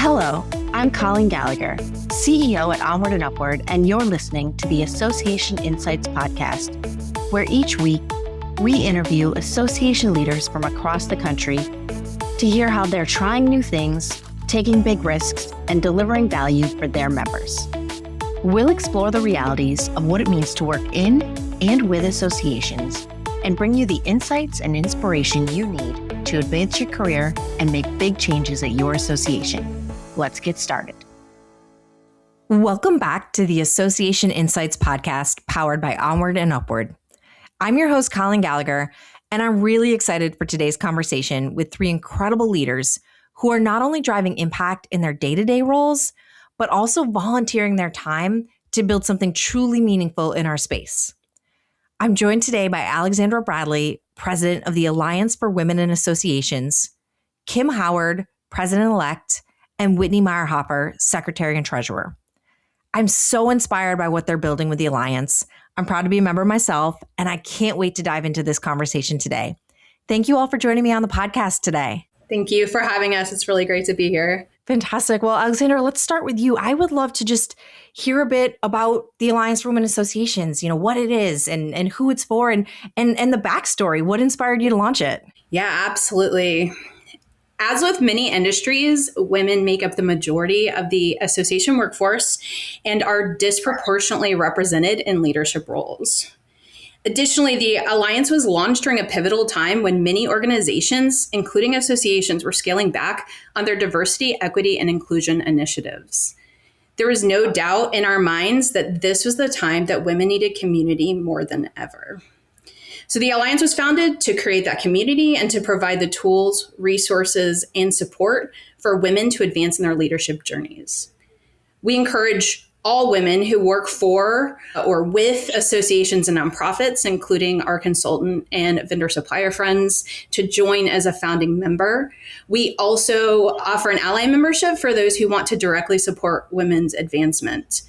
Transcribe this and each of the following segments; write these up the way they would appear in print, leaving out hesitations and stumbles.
Hello, I'm Colleen Gallagher, CEO at OnWrd UpWrd, and you're listening to the Association Insights podcast, where each week we interview association leaders from across the country to hear how they're trying new things, taking big risks, and delivering value for their members. We'll explore the realities of what it means to work in and with associations and bring you the insights and inspiration you need to advance your career and make big changes at your association. Let's get started. Welcome back to the Association Insights podcast powered by OnWrd and UpWrd. I'm your host, Colleen Gallagher, and I'm really excited for today's conversation with three incredible leaders who are not only driving impact in their day-to-day roles, but also volunteering their time to build something truly meaningful in our space. I'm joined today by Alexandra Bradley, President of the Alliance for Women in Associations, Kim Howard, President-elect, and Whitney Meyerhoeffer, Secretary and Treasurer. I'm so inspired by what they're building with the Alliance. I'm proud to be a member myself, and I can't wait to dive into this conversation today. Thank you all for joining me on the podcast today. Thank you for having us. It's really great to be here. Fantastic. Well, Alexandra, let's start with you. I would love to just hear a bit about the Alliance for Women Associations, what it is and who it's for and the backstory. What inspired you to launch it? Yeah, absolutely. As with many industries, women make up the majority of the association workforce and are disproportionately represented in leadership roles. Additionally, the Alliance was launched during a pivotal time when many organizations, including associations, were scaling back on their diversity, equity, and inclusion initiatives. There was no doubt in our minds that this was the time that women needed community more than ever. So the Alliance was founded to create that community and to provide the tools, resources, and support for women to advance in their leadership journeys. We encourage all women who work for or with associations and nonprofits, including our consultant and vendor supplier friends, to join as a founding member. We also offer an ally membership for those who want to directly support women's advancement.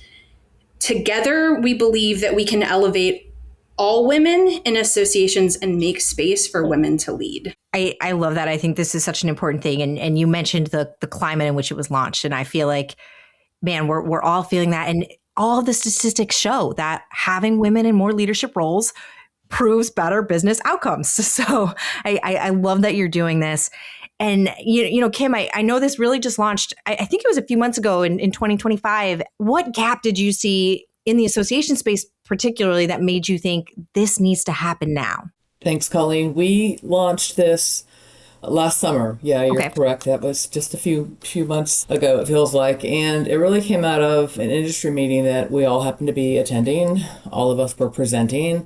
Together, we believe that we can elevate all women in associations and make space for women to lead. I love that. I think this is such an important thing. And you mentioned the climate in which it was launched. And I feel like, man, we're all feeling that. And all of the statistics show that having women in more leadership roles proves better business outcomes. So I love that you're doing this. And, Kim, I know this really just launched, I think it was a few months ago in 2025. What gap did you see in the association space particularly that made you think this needs to happen now? Thanks, Colleen. We launched this last summer. Yeah, you're correct. That was just a few months ago, it feels like. And it really came out of an industry meeting that we all happened to be attending. All of us were presenting.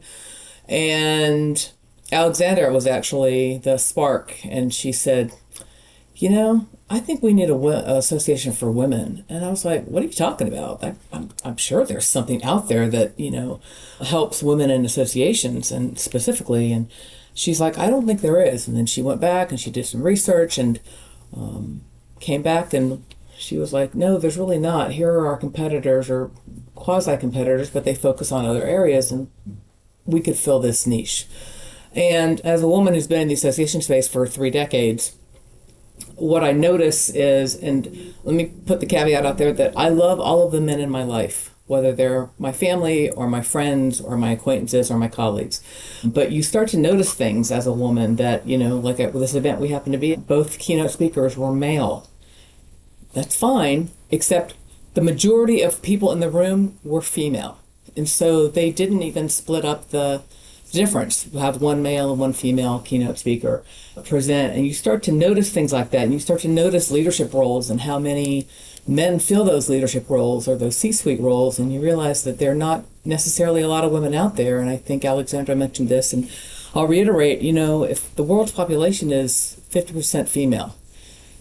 And Alexandra was actually the spark. And she said, I think we need a association for women. And I was like, what are you talking about? I'm sure there's something out there that, helps women in associations and specifically. And she's like, I don't think there is. And then she went back and she did some research and came back and she was like, no, there's really not. Here are our competitors or quasi-competitors, but they focus on other areas and we could fill this niche. And as a woman who's been in the association space for 3 decades, what I notice is, and let me put the caveat out there, that I love all of the men in my life, whether they're my family or my friends or my acquaintances or my colleagues. But you start to notice things as a woman that, like at this event we happened to be at, both keynote speakers were male. That's fine, except the majority of people in the room were female. And so they didn't even split up the difference. You have one male and one female keynote speaker present, and you start to notice things like that, and you start to notice leadership roles and how many men fill those leadership roles or those C-suite roles, and you realize that there are not necessarily a lot of women out there. And I think Alexandra mentioned this, and I'll reiterate, if the world's population is 50% female,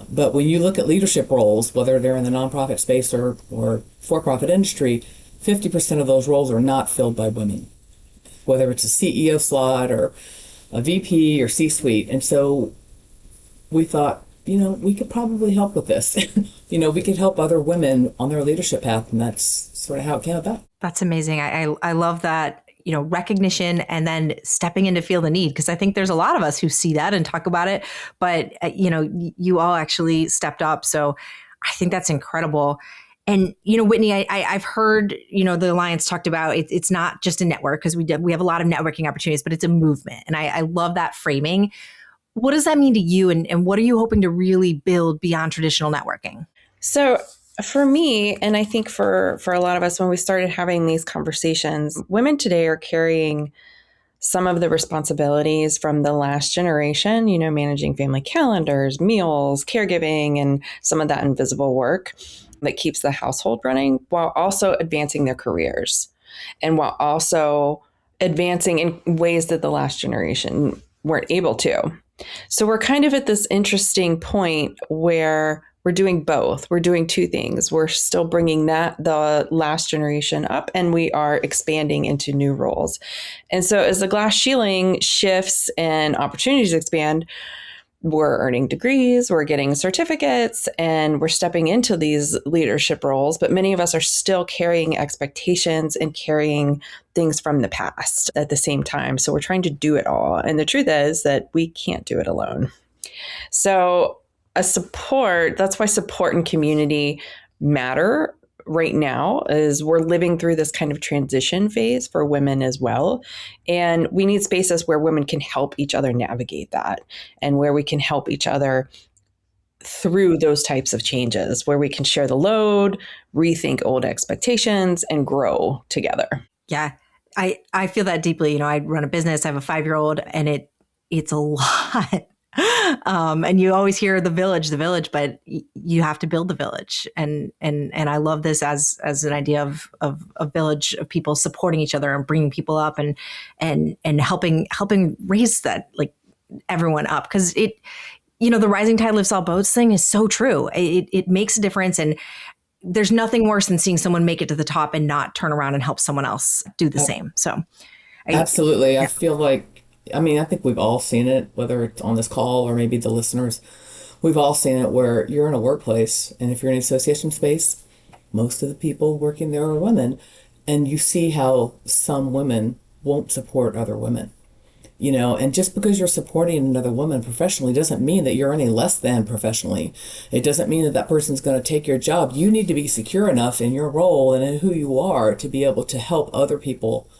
but when you look at leadership roles, whether they're in the nonprofit space or for-profit industry, 50% of those roles are not filled by women, whether it's a CEO slot or a VP or C-suite. And so we thought, we could probably help with this. We could help other women on their leadership path. And that's sort of how it came about. That's amazing. I love that, recognition and then stepping in to feel the need. Because I think there's a lot of us who see that and talk about it. But, you all actually stepped up. So I think that's incredible. And, Whitney, I've heard, the Alliance talked about it's not just a network, because we have a lot of networking opportunities, but it's a movement. And I love that framing. What does that mean to you? And what are you hoping to really build beyond traditional networking? So for me, and I think for a lot of us, when we started having these conversations, women today are carrying some of the responsibilities from the last generation, managing family calendars, meals, caregiving, and some of that invisible work that keeps the household running, while also advancing their careers and while also advancing in ways that the last generation weren't able to. So we're kind of at this interesting point where we're doing both. We're doing two things. We're still bringing the last generation up, and we are expanding into new roles. And so as the glass ceiling shifts and opportunities expand, we're earning degrees, we're getting certificates, and we're stepping into these leadership roles. But many of us are still carrying expectations and carrying things from the past at the same time. So we're trying to do it all. And the truth is that we can't do it alone. So that's why support and community matter right now, is we're living through this kind of transition phase for women as well. And we need spaces where women can help each other navigate that, and where we can help each other through those types of changes, where we can share the load, rethink old expectations, and grow together. Yeah, I feel that deeply. I run a business, I have a 5-year-old, and it's a lot. And you always hear the village, but you have to build the village. And I love this as an idea of a village of people supporting each other and bringing people up and helping raise that, like, everyone up. Because the rising tide lifts all boats thing is so true. It makes a difference. And there's nothing worse than seeing someone make it to the top and not turn around and help someone else do the same. So absolutely. Yeah. I feel like, I think we've all seen it, whether it's on this call or maybe the listeners. We've all seen it where you're in a workplace, and if you're in an association space, most of the people working there are women, and you see how some women won't support other women. And just because you're supporting another woman professionally doesn't mean that you're any less than professionally. It doesn't mean that person's going to take your job. You need to be secure enough in your role and in who you are to be able to help other people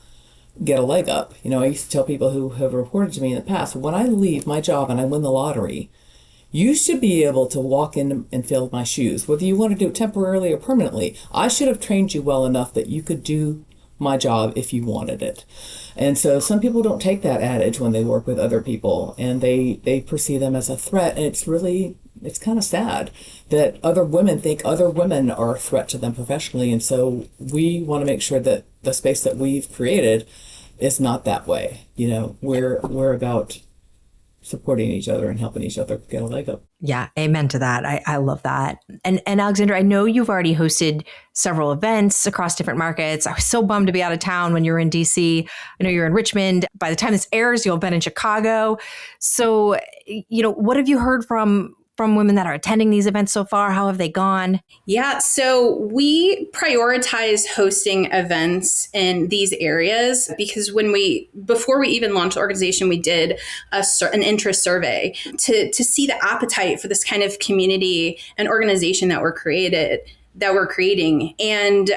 get a leg up. I used to tell people who have reported to me in the past, when I leave my job and I win the lottery, you should be able to walk in and fill my shoes, whether you want to do it temporarily or permanently. I should have trained you well enough that you could do my job if you wanted it. And so some people don't take that adage when they work with other people, and they perceive them as a threat. And it's kind of sad that other women think other women are a threat to them professionally. And so we want to make sure that the space that we've created is not that way. We're about supporting each other and helping each other get a leg up. Yeah, amen to that. I love that. And Alexandra, I know you've already hosted several events across different markets. I was so bummed to be out of town when you were in DC. I know you're in Richmond. By the time this airs, you'll have been in Chicago. So, what have you heard from women that are attending these events so far? How have they gone? Yeah, so we prioritize hosting events in these areas because before we even launched the organization, we did an interest survey to see the appetite for this kind of community and organization that we're creating. And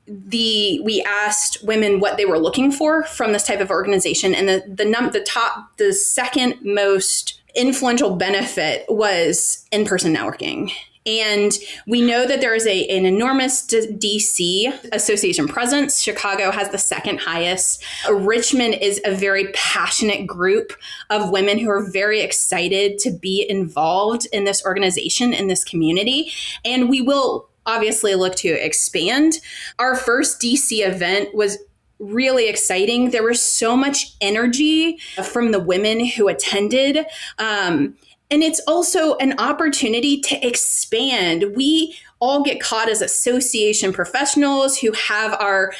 we asked women what they were looking for from this type of organization, and the second most influential benefit was in-person networking. And we know that there is an enormous DC association presence. Chicago has the second highest. Richmond is a very passionate group of women who are very excited to be involved in this organization, in this community. And we will obviously look to expand. Our first DC event was really exciting. There was so much energy from the women who attended. And it's also an opportunity to expand. We all get caught as association professionals who have our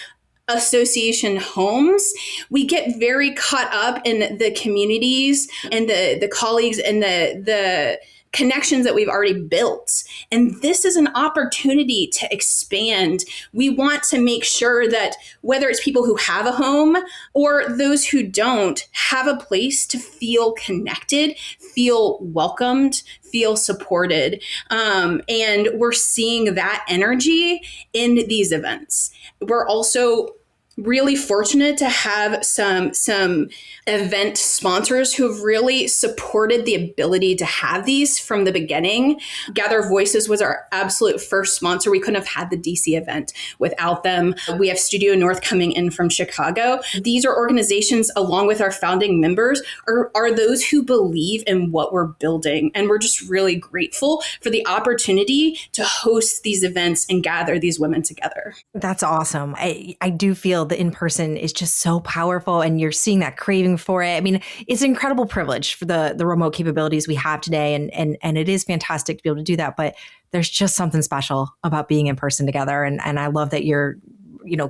association homes. We get very caught up in the communities and the colleagues and the connections that we've already built. And this is an opportunity to expand. We want to make sure that whether it's people who have a home or those who don't, have a place to feel connected, feel welcomed, feel supported. And we're seeing that energy in these events. We're also really fortunate to have some event sponsors who have really supported the ability to have these from the beginning. Gather Voices was our absolute first sponsor. We couldn't have had the DC event without them. We have Studio North coming in from Chicago. These are organizations, along with our founding members, are those who believe in what we're building. And we're just really grateful for the opportunity to host these events and gather these women together. That's awesome. I do feel the in-person is just so powerful, and you're seeing that craving for it. I mean, it's an incredible privilege for the remote capabilities we have today. And it is fantastic to be able to do that. But there's just something special about being in person together. And I love that you're,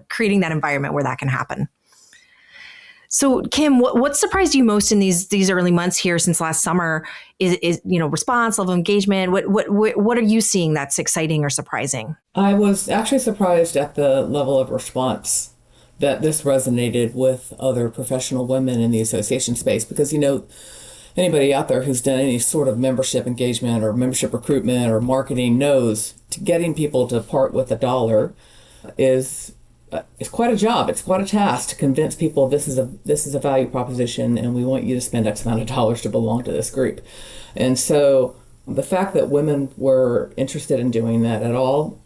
creating that environment where that can happen. So Kim, what surprised you most in these early months here since last summer is response, level of engagement? What are you seeing that's exciting or surprising? I was actually surprised at the level of response that this resonated with other professional women in the association space, because, anybody out there who's done any sort of membership engagement or membership recruitment or marketing knows getting people to part with $1 is quite a job. It's quite a task to convince people this is a value proposition and we want you to spend X amount of dollars to belong to this group. And so the fact that women were interested in doing that at all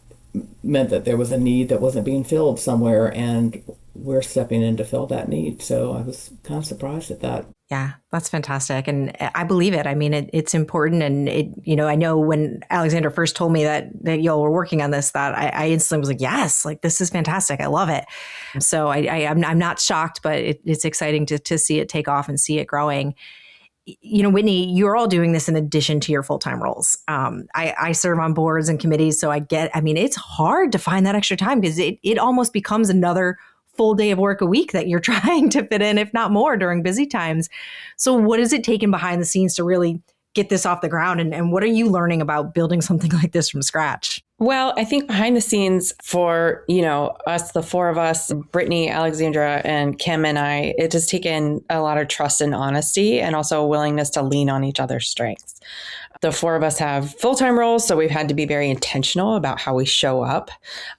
meant that there was a need that wasn't being filled somewhere, and we're stepping in to fill that need. So I was kind of surprised at that. Yeah, that's fantastic. And I believe it. I mean, it's important. And I know when Alexandra first told me that y'all were working on this, that I instantly was like, yes, like this is fantastic. I love it. So I'm not shocked, but it's exciting to see it take off and see it growing. Whitney, you're all doing this in addition to your full-time roles. I serve on boards and committees. So it's hard to find that extra time because it almost becomes another full day of work a week that you're trying to fit in, if not more, during busy times. So what is it taking behind the scenes to really get this off the ground? And what are you learning about building something like this from scratch? Well, I think behind the scenes for, us, the four of us, Brittany, Alexandra, and Kim and I, it has taken a lot of trust and honesty and also a willingness to lean on each other's strengths. The four of us have full-time roles, so we've had to be very intentional about how we show up.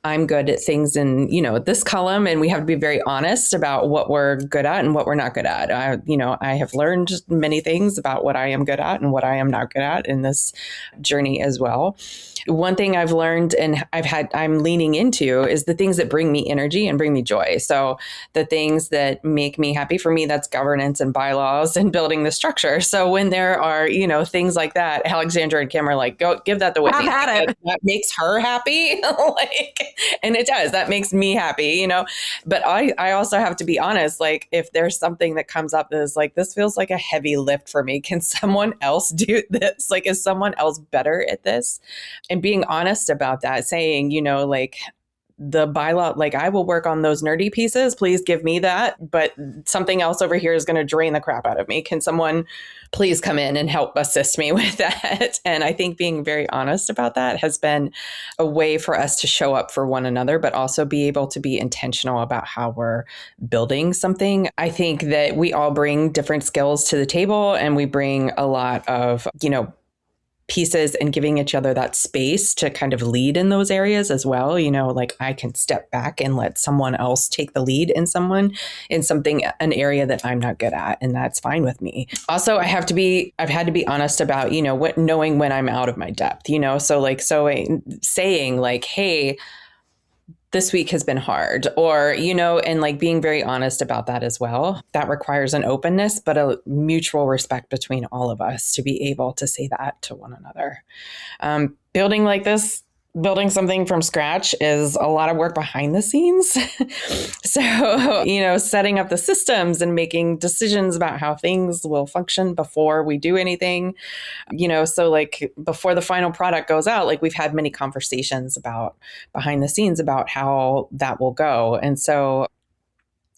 I'm good at things in, this column, and we have to be very honest about what we're good at and what we're not good at. I have learned many things about what I am good at and what I am not good at in this journey as well. One thing I've learned and I'm leaning into is the things that bring me energy and bring me joy. So the things that make me happy, for me, that's governance and bylaws and building the structure. So when there are, things like that, Alexandra and Kim are like, go give that to Whitney. I've had it. That makes her happy. And it does. That makes me happy, But I also have to be honest, like if there's something that comes up that is like, this feels like a heavy lift for me. Can someone else do this? Like, is someone else better at this? And being honest about that, saying, the bylaw, like I will work on those nerdy pieces. Please give me that. But something else over here is going to drain the crap out of me. Can someone please come in and help assist me with that? And I think being very honest about that has been a way for us to show up for one another, but also be able to be intentional about how we're building something. I think that we all bring different skills to the table, and we bring a lot of, pieces, and giving each other that space to kind of lead in those areas as well. Like I can step back and let someone else take the lead in an area that I'm not good at. And that's fine with me. Also, I've had to be honest about, knowing when I'm out of my depth, saying like, hey, this week has been hard, or, and like being very honest about that as well. That requires an openness, but a mutual respect between all of us to be able to say that to one another. Building something from scratch is a lot of work behind the scenes. So, setting up the systems and making decisions about how things will function before we do anything, so like before the final product goes out, like we've had many conversations about behind the scenes about how that will go. And so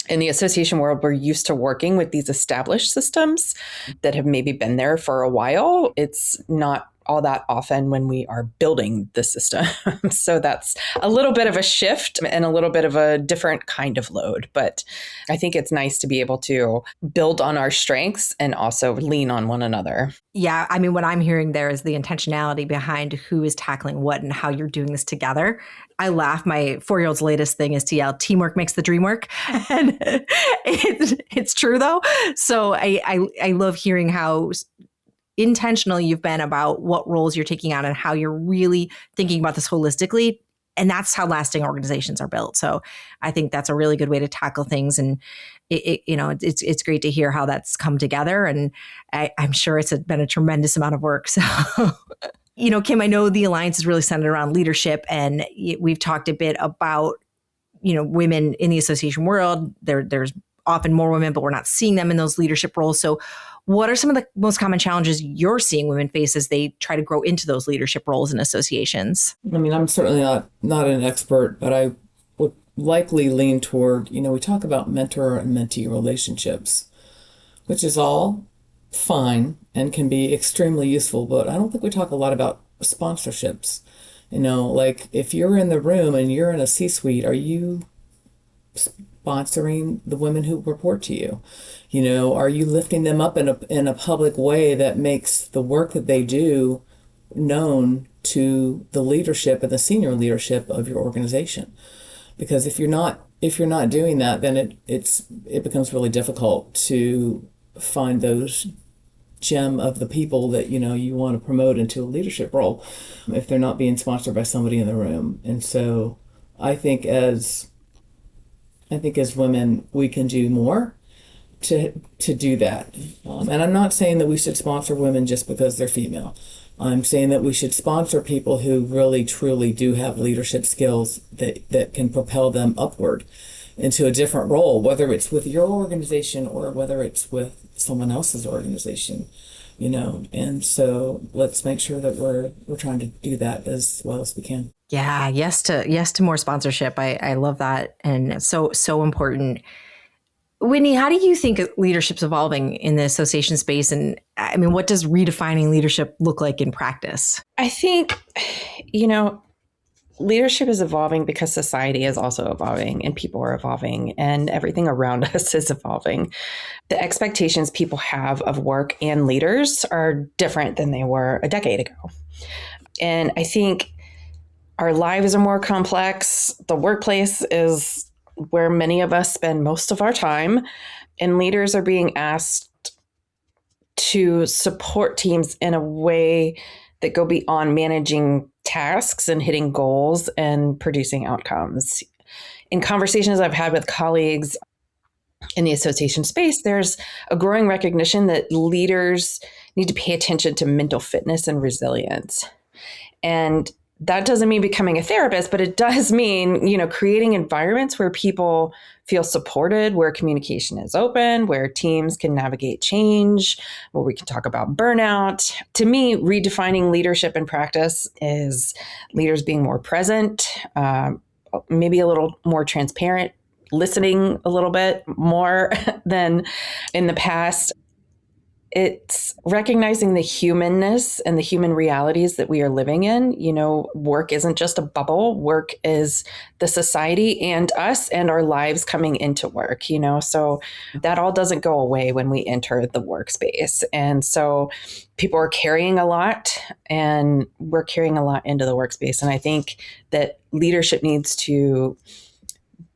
in the association world, we're used to working with these established systems that have maybe been there for a while. It's not all that often when we are building the system. So that's a little bit of a shift and a little bit of a different kind of load. But I think it's nice to be able to build on our strengths and also lean on one another. Yeah. I mean, what I'm hearing there is the intentionality behind who is tackling what and how you're doing this together. I laugh. My 4-year-old's latest thing is to yell, teamwork makes the dream work. And it's true, though. So I love hearing how intentional you've been about what roles you're taking on and how you're really thinking about this holistically. And that's how lasting organizations are built. So I think that's a really good way to tackle things. And it's great to hear how that's come together. And I'm sure it's been a tremendous amount of work. So, Kim, I know the Alliance is really centered around leadership, and we've talked a bit about, women in the association world. There's often more women, but we're not seeing them in those leadership roles. So what are some of the most common challenges you're seeing women face as they try to grow into those leadership roles in associations? I mean, I'm certainly not an expert, but I would likely lean toward, we talk about mentor and mentee relationships, which is all fine and can be extremely useful, but I don't think we talk a lot about sponsorships. Like if you're in the room and you're in a C-suite, are you sponsoring the women who report to you? Are you lifting them up in a public way that makes the work that they do known to the leadership and the senior leadership of your organization? Because if you're not doing that, then it becomes really difficult to find those gem of the people that you want to promote into a leadership role if they're not being sponsored by somebody in the room. And so I think as women, we can do more to do that. And I'm not saying that we should sponsor women just because they're female. I'm saying that we should sponsor people who really, truly do have leadership skills that can propel them upward into a different role, whether it's with your organization or whether it's with someone else's organization, And so let's make sure that we're trying to do that as well as we can. Yeah. Yes to more sponsorship. I love that. And so important. Whitney, how do you think leadership's evolving in the association space? And I mean, what does redefining leadership look like in practice? I think, leadership is evolving because society is also evolving and people are evolving and everything around us is evolving. The expectations people have of work and leaders are different than they were a decade ago. And I think our lives are more complex. The workplace is where many of us spend most of our time, and leaders are being asked to support teams in a way that go beyond managing tasks and hitting goals and producing outcomes. In conversations I've had with colleagues in the association space, there's a growing recognition that leaders need to pay attention to mental fitness and resilience. And that doesn't mean becoming a therapist, but it does mean, creating environments where people feel supported, where communication is open, where teams can navigate change, where we can talk about burnout. To me, redefining leadership in practice is leaders being more present, maybe a little more transparent, listening a little bit more than in the past. It's recognizing the humanness and the human realities that we are living in. Work isn't just a bubble. Work is the society and us and our lives coming into work, so that all doesn't go away when we enter the workspace. And so people are carrying a lot and we're carrying a lot into the workspace. And I think that leadership needs to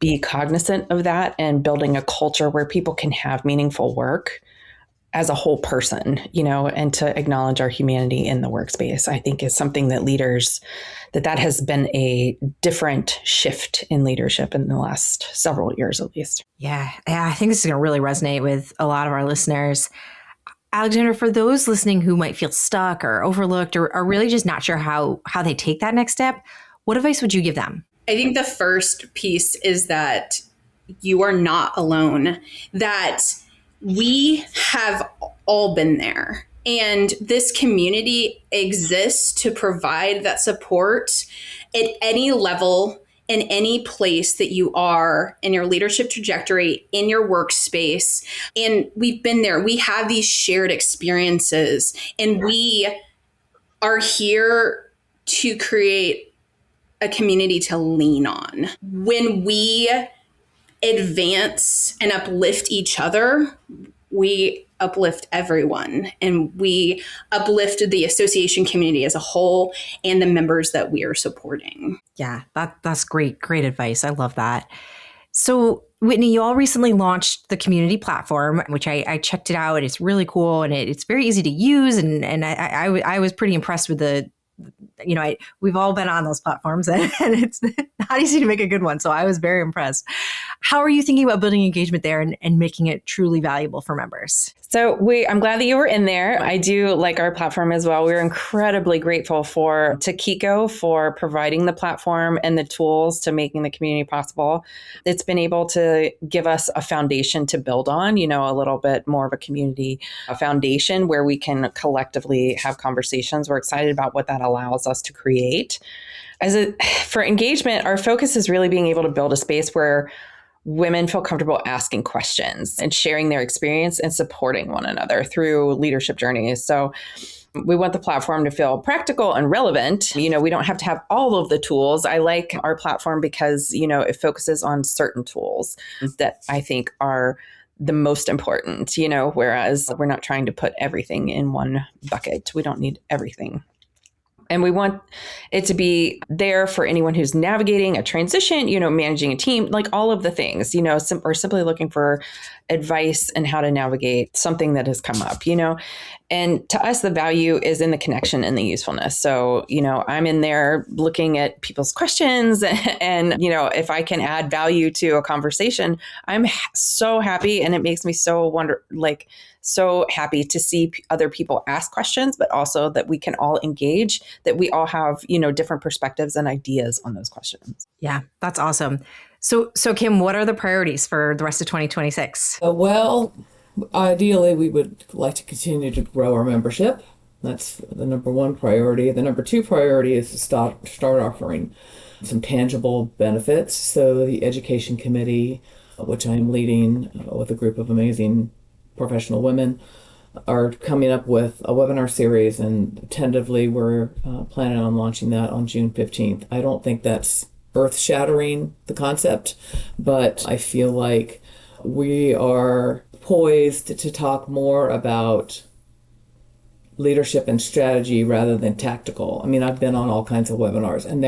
be cognizant of that and building a culture where people can have meaningful work as a whole person, and to acknowledge our humanity in the workspace, I think is something that leaders, that has been a different shift in leadership in the last several years, at least. Yeah, I think this is going to really resonate with a lot of our listeners. Alexandra, for those listening who might feel stuck or overlooked or are really just not sure how they take that next step, what advice would you give them? I think the first piece is that you are not alone, that we have all been there. And this community exists to provide that support at any level, in any place that you are in your leadership trajectory, in your workspace. And we've been there. We have these shared experiences, and we are here to create a community to lean on. When we advance and uplift each other, we uplift everyone, and we uplift the association community as a whole and the members that we are supporting. Yeah, that's great. Great advice. I love that. So Whitney, you all recently launched the community platform, which I checked it out. It's really cool, and it's very easy to use. And I was pretty impressed with we've all been on those platforms, and it's not easy to make a good one. So I was very impressed. How are you thinking about building engagement there and making it truly valuable for members? So I'm glad that you were in there. I do like our platform as well. We're incredibly grateful to Kiko for providing the platform and the tools to making the community possible. It's been able to give us a foundation to build on, a little bit more of a community foundation where we can collectively have conversations. We're excited about what that allows us to create. For engagement, our focus is really being able to build a space where women feel comfortable asking questions and sharing their experience and supporting one another through leadership journeys. So we want the platform to feel practical and relevant. We don't have to have all of the tools. I like our platform because, it focuses on certain tools that I think are the most important, whereas we're not trying to put everything in one bucket. We don't need everything. And we want it to be there for anyone who's navigating a transition, managing a team, like all of the things, or simply looking for advice and how to navigate something that has come up, And to us, the value is in the connection and the usefulness. So, I'm in there looking at people's questions and, if I can add value to a conversation, I'm so happy. And it makes me so happy to see other people ask questions, but also that we can all engage, that we all have, different perspectives and ideas on those questions. Yeah, that's awesome. So Kim, what are the priorities for the rest of 2026? Well, ideally, we would like to continue to grow our membership. That's the number one priority. The number two priority is to start offering some tangible benefits. So the education committee, which I am leading with a group of amazing professional women, are coming up with a webinar series, and tentatively we're planning on launching that on June 15th. I don't think that's earth-shattering, the concept, but I feel like we are poised to talk more about leadership and strategy rather than tactical. I mean, I've been on all kinds of webinars, and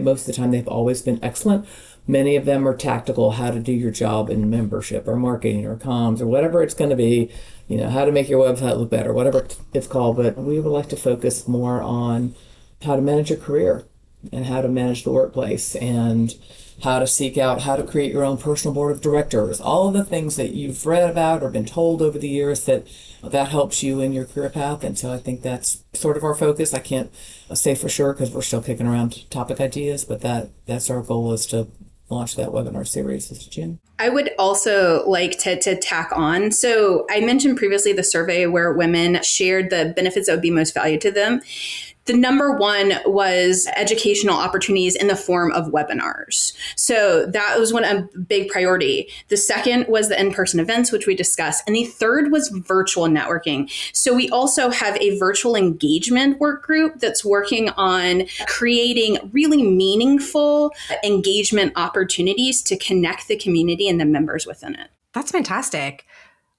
most of the time they've always been excellent. Many of them are tactical, how to do your job in membership or marketing or comms or whatever it's going to be, how to make your website look better, whatever it's called. But we would like to focus more on how to manage your career and how to manage the workplace and how to seek out, how to create your own personal board of directors, all of the things that you've read about or been told over the years that helps you in your career path. And so I think that's sort of our focus. I can't say for sure because we're still kicking around topic ideas, but that's our goal, is to launch that webinar series this June. I would also like to tack on. So I mentioned previously the survey where women shared the benefits that would be most valued to them. The number one was educational opportunities in the form of webinars. So that was a big priority. The second was the in-person events, which we discussed. And the third was virtual networking. So we also have a virtual engagement work group that's working on creating really meaningful engagement opportunities to connect the community and the members within it. That's fantastic.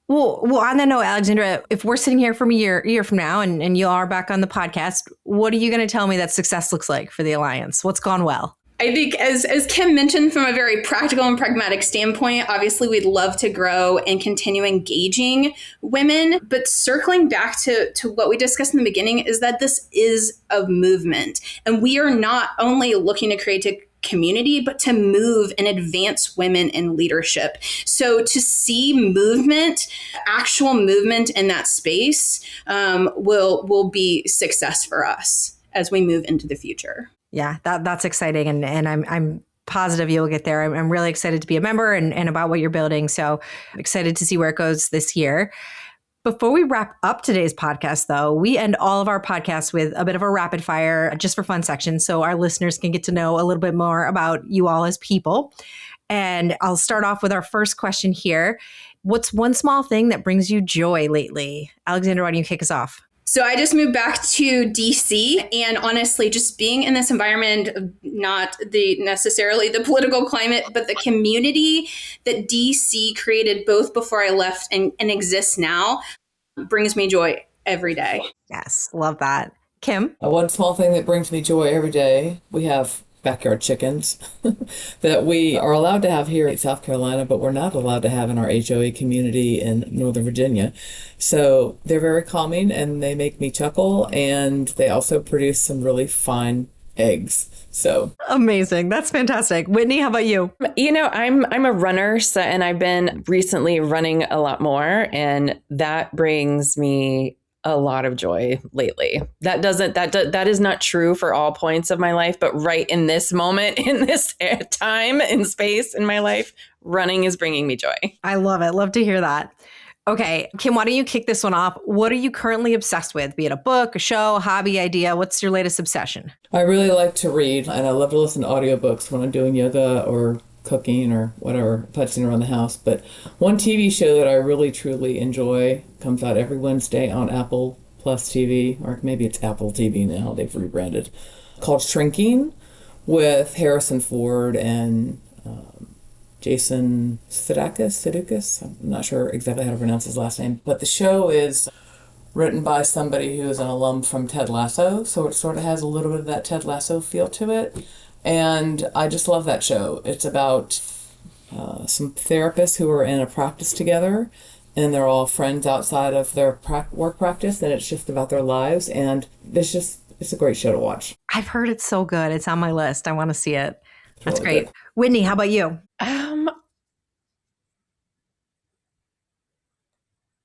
Well, on that note, Alexandra, if we're sitting here from a year from now and you are back on the podcast, what are you going to tell me that success looks like for the Alliance? What's gone well? I think as Kim mentioned, from a very practical and pragmatic standpoint, obviously we'd love to grow and continue engaging women. But circling back to what we discussed in the beginning is that this is a movement. And we are not only looking to create a community, but to move and advance women in leadership. So to see movement, actual movement in that space will be success for us as we move into the future. Yeah, that's exciting. And I'm positive you'll get there. I'm really excited to be a member and about what you're building. So I'm excited to see where it goes this year. Before we wrap up today's podcast, though, we end all of our podcasts with a bit of a rapid fire, just for fun section, so our listeners can get to know a little bit more about you all as people. And I'll start off with our first question here. What's one small thing that brings you joy lately? Alexandra, why don't you kick us off? So I just moved back to DC, and honestly, just being in this environment, not necessarily the political climate, but the community that DC created both before I left and exists now brings me joy every day. Yes, love that. Kim? One small thing that brings me joy every day, we have backyard chickens that we are allowed to have here in South Carolina, but we're not allowed to have in our HOA community in Northern Virginia. So they're very calming and they make me chuckle, and they also produce some really fine eggs. So amazing. That's fantastic. Whitney, how about you? I'm a runner, and I've been recently running a lot more, and that brings me a lot of joy lately. That is not true for all points of my life, but right in this moment, in this time and space in my life, running is bringing me joy. I love it. Love to hear that. Okay, Kim, why don't you kick this one off? What are you currently obsessed with? Be it a book, a show, a hobby, idea? What's your latest obsession? I really like to read, and I love to listen to audiobooks when I'm doing yoga or cooking or whatever, putzing around the house. But one TV show that I really truly enjoy comes out every Wednesday on Apple Plus TV, or maybe it's Apple TV now, they've rebranded, called Shrinking, with Harrison Ford and Jason Sudeikis. I'm not sure exactly how to pronounce his last name, but the show is written by somebody who is an alum from Ted Lasso, so it sort of has a little bit of that Ted Lasso feel to it. And I just love that show. It's about some therapists who are in a practice together, and they're all friends outside of their work practice, and it's just about their lives. And it's a great show to watch. I've heard it's so good. It's on my list. I want to see it. That's really great. Good. Whitney, how about you?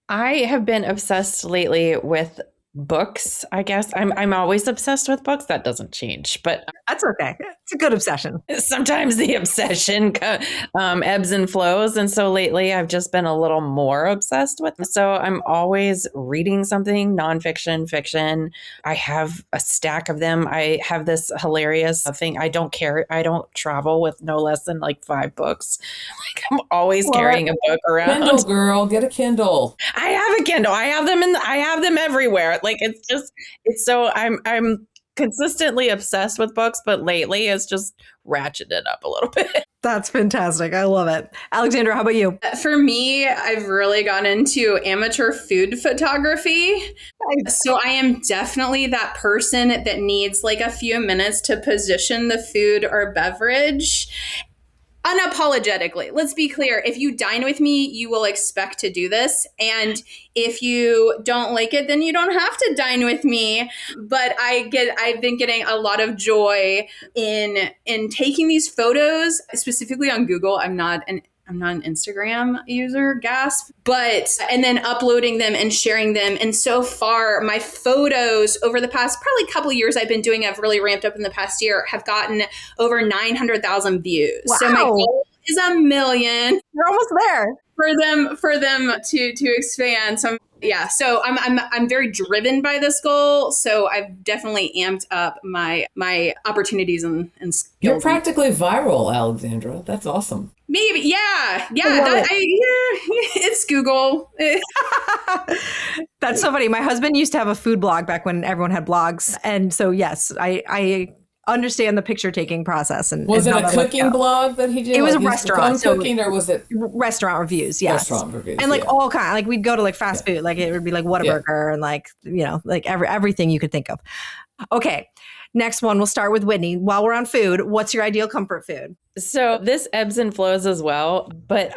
I have been obsessed lately with books, I guess. I'm always obsessed with books. That doesn't change, but that's okay. It's a good obsession. Sometimes the obsession ebbs and flows. And so lately I've just been a little more obsessed with them. So I'm always reading something, nonfiction, fiction. I have a stack of them. I have this hilarious thing. I don't travel with no less than like 5 books. Like I'm always carrying a book around. Kindle, girl, get a Kindle. I have a Kindle. I have them everywhere. Like it's so I'm consistently obsessed with books, but lately it's just ratcheted up a little bit. That's fantastic. I love it. Alexandra, how about you? For me, I've really gotten into amateur food photography. So I am definitely that person that needs like a few minutes to position the food or beverage. Unapologetically. Let's be clear. If you dine with me, you will expect to do this. And if you don't like it, then you don't have to dine with me. But I've been getting a lot of joy in taking these photos, specifically on Google. I'm not an Instagram user, gasp, and then uploading them and sharing them. And so far, my photos over the past probably couple of years I've been doing, I've really ramped up in the past year, have gotten over 900,000 views. Wow. So my goal is 1 million. You're almost there. For them to expand. So I'm very driven by this goal. So I've definitely amped up my opportunities and skills. You're practically viral, Alexandra. That's awesome. Maybe, yeah. It's Google. That's so funny. My husband used to have a food blog back when everyone had blogs, and so yes, I understand the picture taking process. And was it a cooking blog that he did? It was a restaurant. So cooking, or was it restaurant reviews? Yes, restaurant reviews, and like all kind. Like we'd go to like fast food, like it would be like Whataburger and like like everything you could think of. Okay, next one. We'll start with Whitney. While we're on food, what's your ideal comfort food? So this ebbs and flows as well, but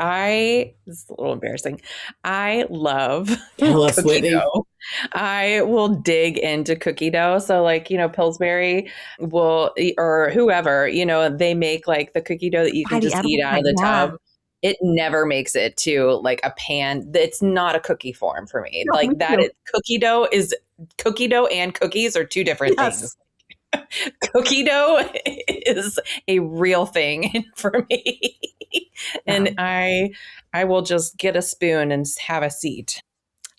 this is a little embarrassing. I love cookie dough. I will dig into cookie dough. So like, Pillsbury or whoever, they make like the cookie dough that you can just eat out of the tub. It never makes it to like a pan. It's not a cookie form for me. No, like that cookie dough and cookies are two different things. Cookie dough is a real thing for me. And I will just get a spoon and have a seat.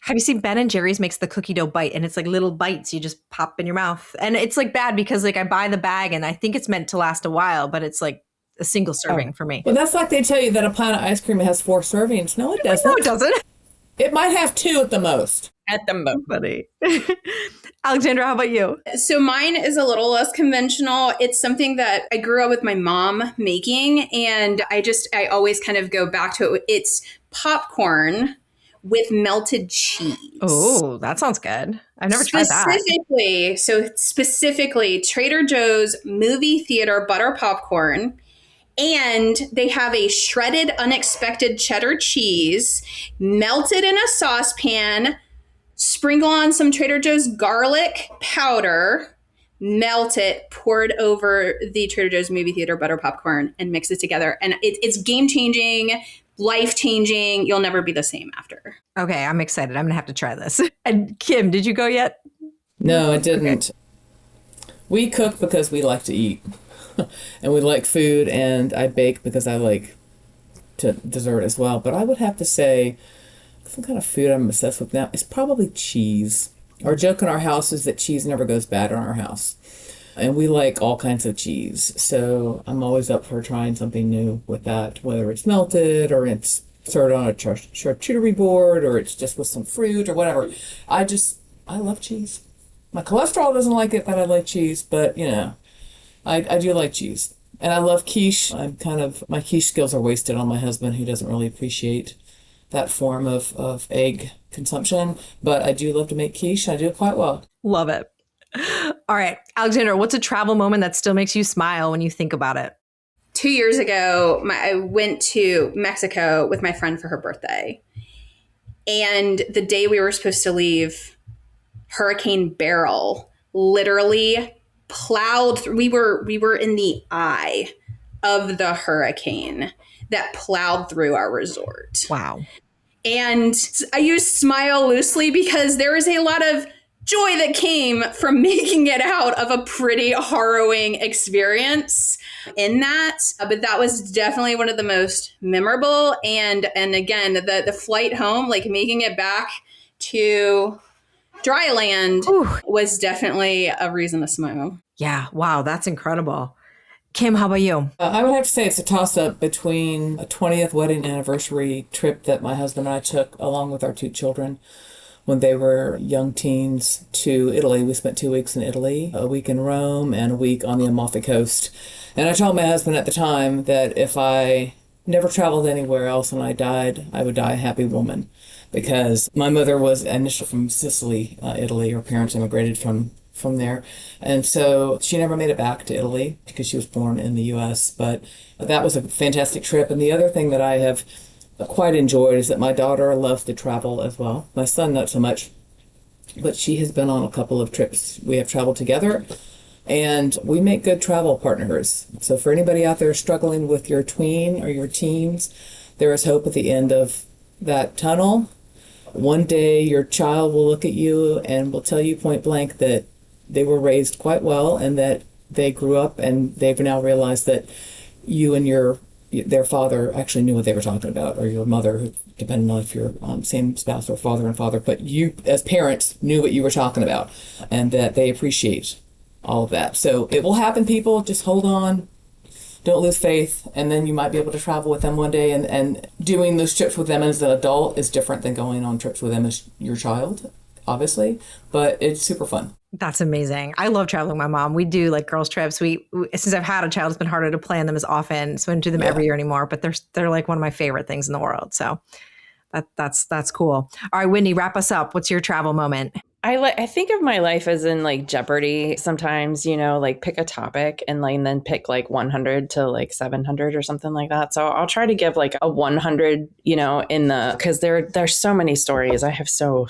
Have you seen Ben & Jerry's makes the cookie dough bite, and it's like little bites you just pop in your mouth. And it's like bad because like I buy the bag and I think it's meant to last a while, but it's like a single serving for me. Well, that's like they tell you that a pint of ice cream has 4 servings. No, it doesn't. No, it doesn't. It might have 2 at the most. At the most. Funny. Alexandra, how about you? So mine is a little less conventional. It's something that I grew up with my mom making, and I always kind of go back to it. It's popcorn with melted cheese. Oh, that sounds good. I've never tried that. Specifically, Trader Joe's movie theater butter popcorn. And they have a shredded unexpected cheddar cheese melted in a saucepan, sprinkle on some Trader Joe's garlic powder, melt it, pour it over the Trader Joe's movie theater butter popcorn, and mix it together. And it's game-changing, life-changing. You'll never be the same after. Okay, I'm excited. I'm going to have to try this. And Kim, did you go yet? No, I didn't. Okay. We cook because we like to eat. And we like food, and I bake because I like to dessert as well. But I would have to say, some kind of food I'm obsessed with now is probably cheese. Our joke in our house is that cheese never goes bad in our house. And we like all kinds of cheese. So I'm always up for trying something new with that, whether it's melted or it's served on a charcuterie board or it's just with some fruit or whatever. I love cheese. My cholesterol doesn't like it, but I like cheese. But, I do like cheese. And I love quiche. My quiche skills are wasted on my husband, who doesn't really appreciate that form of egg consumption. But I do love to make quiche. I do it quite well. Love it. All right. Alexandra, what's a travel moment that still makes you smile when you think about it? 2 years ago, I went to Mexico with my friend for her birthday. And the day we were supposed to leave, Hurricane Beryl literally plowed through. We were in the eye of the hurricane that plowed through our resort. Wow. And I use smile loosely because there is a lot of joy that came from making it out of a pretty harrowing experience in that. But that was definitely one of the most memorable. And again, the flight home, like making it back to dry land, was definitely a reason to smile. Yeah. Wow. That's incredible. Kim, how about you? I would have to say it's a toss-up between a 20th wedding anniversary trip that my husband and I took along with our 2 children when they were young teens to Italy. We spent 2 weeks in Italy, a week in Rome and a week on the Amalfi Coast. And I told my husband at the time that if I never traveled anywhere else and I died, I would die a happy woman. Because my mother was initially from Sicily, Italy. Her parents immigrated from there. And so she never made it back to Italy because she was born in the U.S. But that was a fantastic trip. And the other thing that I have quite enjoyed is that my daughter loves to travel as well. My son, not so much. But she has been on a couple of trips. We have traveled together. And we make good travel partners. So for anybody out there struggling with your tween or your teens, there is hope at the end of that tunnel. One day your child will look at you and will tell you point blank that they were raised quite well and that they grew up and they've now realized that you and their father actually knew what they were talking about, or your mother, depending on if you're same spouse or father and father, but you as parents knew what you were talking about and that they appreciate all of that. So it will happen, people. Just hold on. Don't lose faith, and then you might be able to travel with them one day. And doing those trips with them as an adult is different than going on trips with them as your child, obviously, but it's super fun. That's amazing. I love traveling with my mom. We do like girls trips. We since I've had a child, it's been harder to plan them as often, so I don't do them every year anymore, but they're like one of my favorite things in the world. So that's cool. All right, Whitney, wrap us up. What's your travel moment? I think of my life as in like Jeopardy sometimes, like pick a topic and then pick like 100 to like 700 or something like that. So I'll try to give like a 100, because there's so many stories. I have so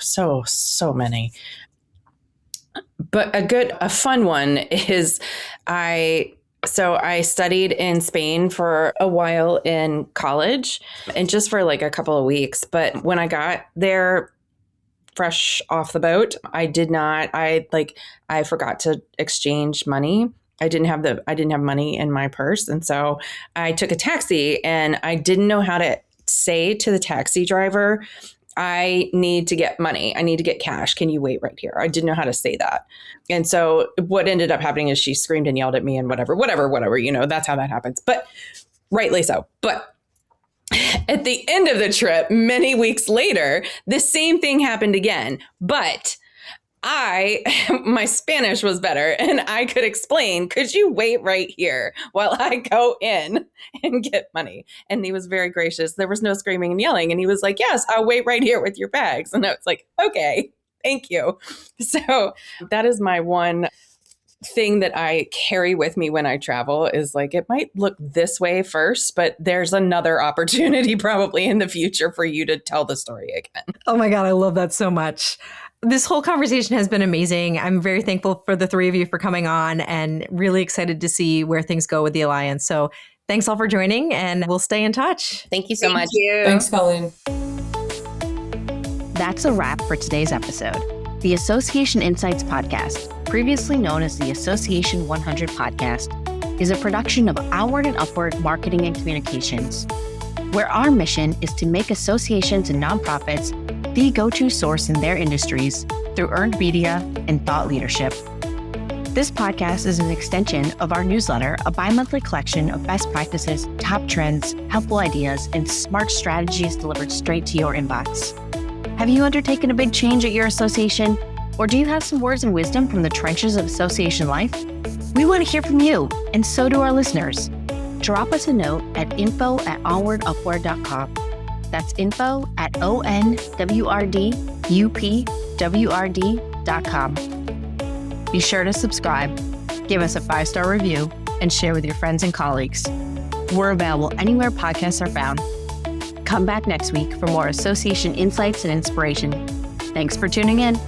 many. But a fun one is I studied in Spain for a while in college and just for like a couple of weeks. But when I got there, fresh off the boat, I forgot to exchange money. I didn't have money in my purse. And so I took a taxi and I didn't know how to say to the taxi driver, I need to get money. I need to get cash. Can you wait right here? I didn't know how to say that. And so what ended up happening is she screamed and yelled at me and whatever, that's how that happens. But rightly so. But At the end of the trip, many weeks later, the same thing happened again. But my Spanish was better and I could explain, could you wait right here while I go in and get money? And he was very gracious. There was no screaming and yelling. And he was like, yes, I'll wait right here with your bags. And I was like, okay, thank you. So that is my one thing that I carry with me when I travel is like, it might look this way first, but there's another opportunity probably in the future for you to tell the story again. Oh my God, I love that so much. This whole conversation has been amazing. I'm very thankful for the three of you for coming on and really excited to see where things go with the Alliance. So thanks all for joining and we'll stay in touch. Thank you so much. Thanks, Colleen. That's a wrap for today's episode. The Association Insights Podcast, previously known as the Association 100 Podcast, is a production of OnWrd and UpWrd Marketing and Communications, where our mission is to make associations and nonprofits the go-to source in their industries through earned media and thought leadership. This podcast is an extension of our newsletter, a bi-monthly collection of best practices, top trends, helpful ideas, and smart strategies delivered straight to your inbox. Have you undertaken a big change at your association? Or do you have some words of wisdom from the trenches of association life? We want to hear from you, and so do our listeners. Drop us a note at info@onwardupwrd.com. That's info@onwrdupwrd.com. Be sure to subscribe, give us a 5-star review, and share with your friends and colleagues. We're available anywhere podcasts are found. Come back next week for more association insights and inspiration. Thanks for tuning in.